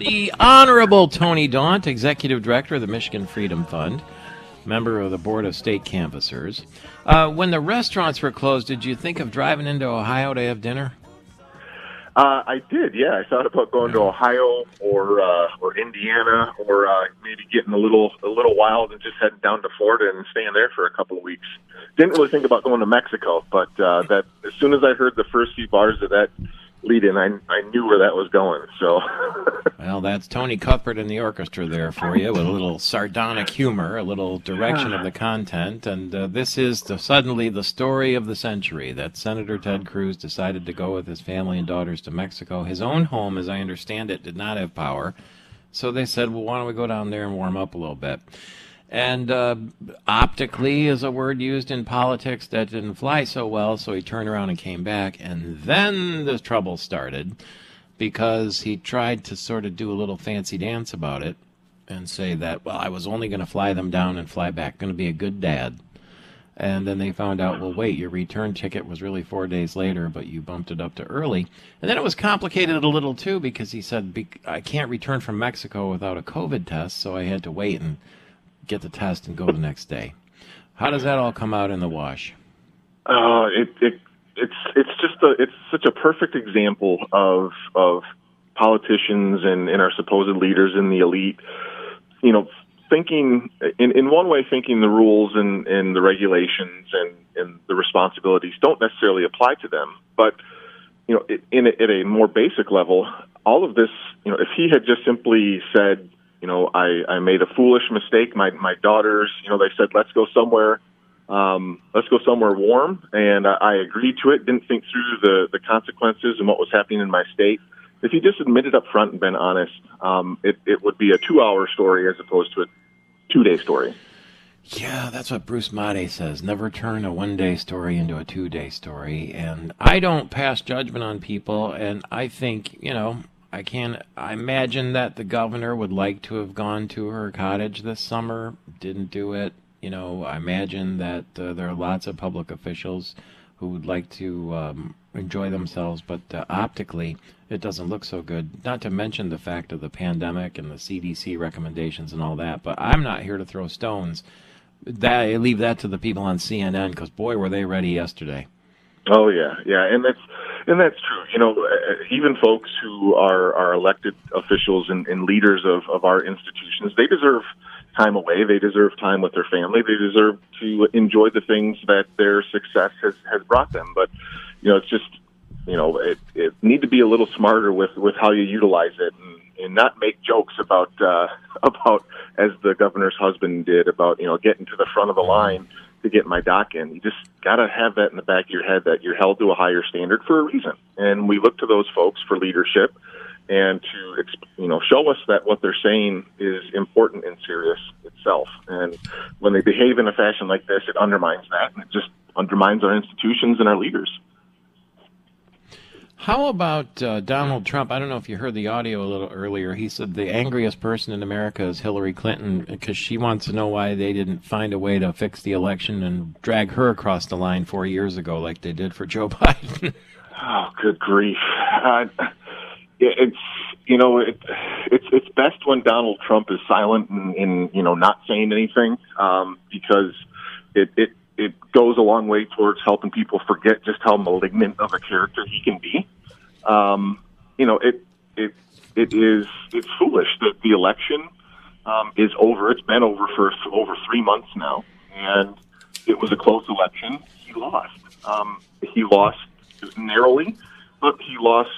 The Honorable Tony Daunt, Executive Director of the Michigan Freedom Fund, member of the Board of State Canvassers. When the restaurants were closed, did you think of driving into Ohio to have dinner? I did, yeah. I thought about going to Ohio or Indiana, or maybe getting a little wild and just heading down to Florida and staying there for a couple of weeks. Didn't really think about going to Mexico, but that as soon as I heard the first few bars of that lead-in, I knew where that was going. So, well, that's Tony Cuthbert in the orchestra there for you, with a little sardonic humor, a little direction of the content, and this is suddenly the story of the century, that Senator Ted Cruz decided to go with his family and daughters to Mexico. His own home, as I understand it, did not have power, so they said, well, why don't we go down there and warm up a little bit? And optically is a word used in politics that didn't fly so well, so he turned around and came back, and then the trouble started because he tried to sort of do a little fancy dance about it and say that, well, I was only going to fly them down and fly back, going to be a good dad. And then they found out, well, wait, your return ticket was really 4 days later, but you bumped it up to early. And then it was complicated a little, too, because he said, I can't return from Mexico without a COVID test, so I had to wait and get the test and go the next day. How does that all come out in the wash? It's such a perfect example of politicians and our supposed leaders in the elite, thinking in one way, thinking the rules and the regulations and the responsibilities don't necessarily apply to them. But at a more basic level, all of this, if he had just simply said, I made a foolish mistake. My daughters, they said, let's go somewhere warm. And I agreed to it, didn't think through the consequences and what was happening in my state. If he just admitted up front and been honest, it would be a 2-hour story as opposed to a 2-day story. Yeah, that's what Bruce Mate says. Never turn a 1-day story into a 2-day story. And I don't pass judgment on people. And I think, I imagine that the governor would like to have gone to her cottage this summer, didn't do it. I imagine that there are lots of public officials who would like to enjoy themselves, but optically it doesn't look so good, not to mention the fact of the pandemic and the CDC recommendations and all that. But I'm not here to throw stones. I leave that to the people on CNN, because, boy, were they ready yesterday. Oh, yeah, and that's true. Even folks who are elected officials and leaders of our institutions, they deserve time away. They deserve time with their family. They deserve to enjoy the things that their success has brought them. But, it's just, it need to be a little smarter with how you utilize it and not make jokes about, as the governor's husband did, about, getting to the front of the line to get my dock in. You just got to have that in the back of your head, that you're held to a higher standard for a reason. And we look to those folks for leadership and to, show us that what they're saying is important and serious itself. And when they behave in a fashion like this, it undermines that, and it just undermines our institutions and our leaders. How about Donald Trump? I don't know if you heard the audio a little earlier. He said the angriest person in America is Hillary Clinton, because she wants to know why they didn't find a way to fix the election and drag her across the line 4 years ago like they did for Joe Biden. Oh, good grief. It's best when Donald Trump is silent and not saying anything, because it goes a long way towards helping people forget just how malignant of a character he can be. It's foolish that the election is over. It's been over for over 3 months now, and it was a close election. He lost. He lost narrowly, but he lost,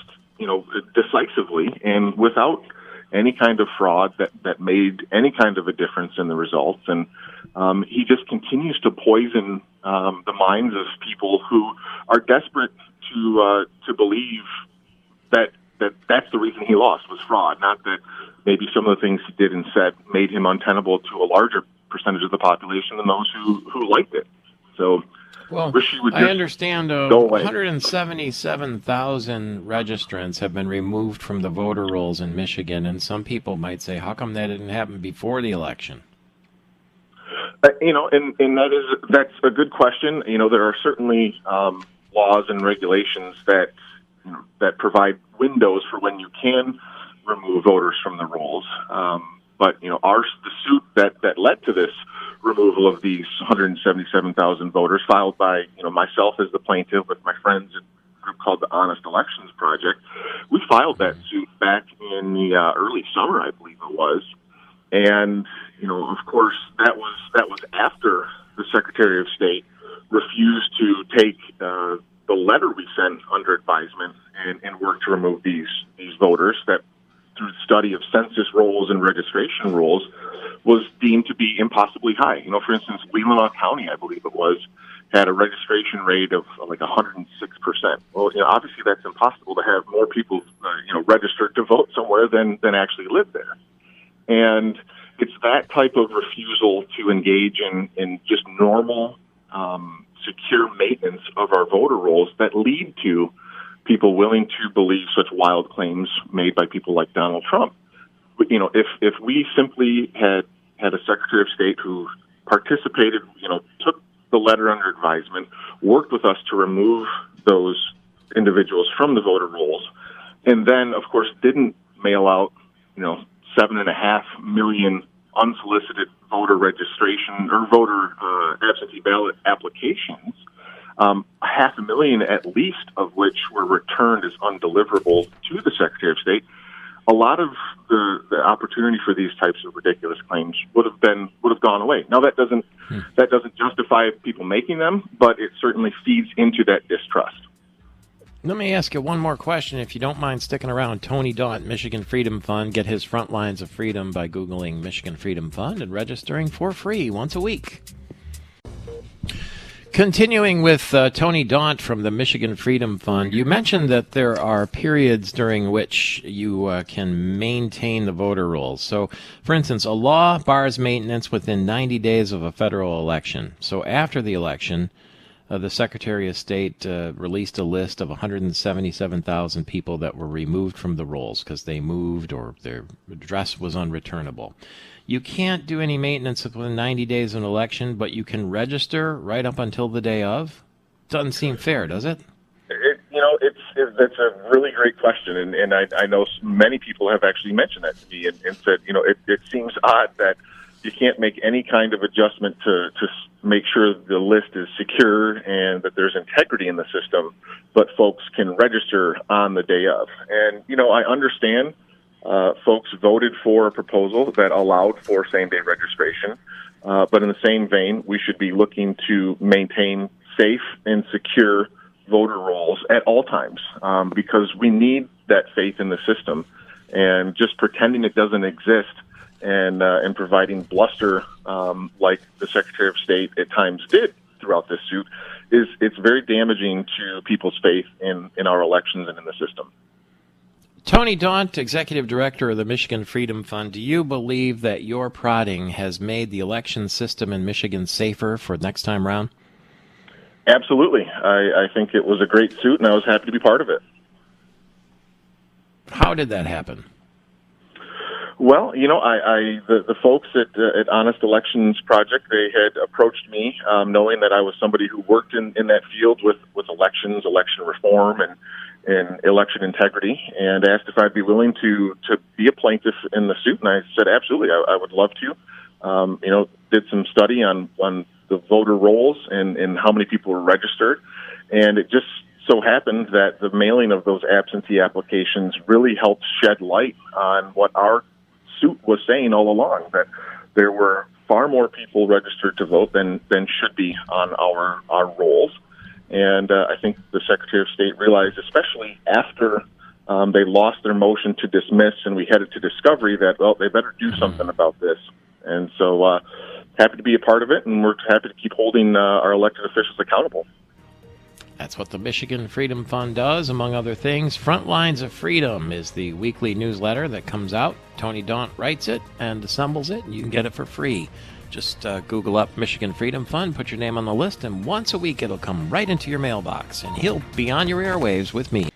decisively and without any kind of fraud that made any kind of a difference in the results. And he just continues to poison the minds of people who are desperate to believe that's the reason he lost, was fraud, not that maybe some of the things he did and said made him untenable to a larger percentage of the population than those who liked it. So, well, I understand 177,000 registrants have been removed from the voter rolls in Michigan, and some people might say, how come that didn't happen before the election? And that's a good question. There are certainly laws and regulations that provide windows for when you can remove voters from the rolls. But the suit that led to this removal of these 177,000 voters, filed by myself as the plaintiff with my friends at a group called the Honest Elections Project, we filed that suit back in the early summer, I believe it was, and of course that was after the Secretary of State refused to take the letter we sent under advisement and work to remove these voters that, through the study of census rolls and registration rolls, was deemed to be impossibly high. For instance, Leelanau County, I believe it was, had a registration rate of like 106%. Well, obviously that's impossible to have more people, registered to vote somewhere than actually live there. And it's that type of refusal to engage in just normal, secure maintenance of our voter rolls that lead to people willing to believe such wild claims made by people like Donald Trump. But, if we simply had a Secretary of State who participated, took the letter under advisement, worked with us to remove those individuals from the voter rolls, and then, of course, didn't mail out, 7.5 million unsolicited voter registration or voter absentee ballot applications, 500,000 at least of which were returned as undeliverable to the Secretary of State, a lot of the opportunity for these types of ridiculous claims would have gone away. Now that doesn't justify people making them, but it certainly feeds into that distrust. Let me ask you one more question, if you don't mind sticking around. Tony Daunt, Michigan Freedom Fund. Get his Front Lines of Freedom by Googling Michigan Freedom Fund and registering for free once a week. Continuing with Tony Daunt from the Michigan Freedom Fund, you mentioned that there are periods during which you can maintain the voter rolls. So, for instance, a law bars maintenance within 90 days of a federal election. So after the election, the Secretary of State released a list of 177,000 people that were removed from the rolls because they moved or their address was unreturnable. You can't do any maintenance within 90 days of an election, but you can register right up until the day of? Doesn't seem fair, does it? That's a really great question, and I know many people have actually mentioned that to me and said, it seems odd that you can't make any kind of adjustment to make sure the list is secure and that there's integrity in the system, but folks can register on the day of. And, I understand folks voted for a proposal that allowed for same-day registration, but in the same vein, we should be looking to maintain safe and secure voter rolls at all times because we need that faith in the system. And just pretending it doesn't exist and providing bluster like the Secretary of State at times did throughout this suit it's very damaging to people's faith in our elections and in the system. Tony Daunt, Executive Director of the Michigan Freedom Fund, do you believe that your prodding has made the election system in Michigan safer for next time round? Absolutely. I think it was a great suit, and I was happy to be part of it. How did that happen? Well, the folks at Honest Elections Project, they had approached me knowing that I was somebody who worked in that field with elections, election reform, and election integrity, and asked if I'd be willing to be a plaintiff in the suit. And I said, absolutely, I would love to. Did some study on the voter rolls and how many people were registered. And it just so happened that the mailing of those absentee applications really helped shed light on what our suit was saying all along, that there were far more people registered to vote than should be on our rolls. And I think the Secretary of State realized, especially after they lost their motion to dismiss and we headed to discovery, that, well, they better do something about this. And so happy to be a part of it, and we're happy to keep holding our elected officials accountable. That's what the Michigan Freedom Fund does, among other things. Front Lines of Freedom is the weekly newsletter that comes out. Tony Daunt writes it and assembles it, and you can get it for free. Just Google up Michigan Freedom Fund, put your name on the list, and once a week it'll come right into your mailbox, and he'll be on your airwaves with me.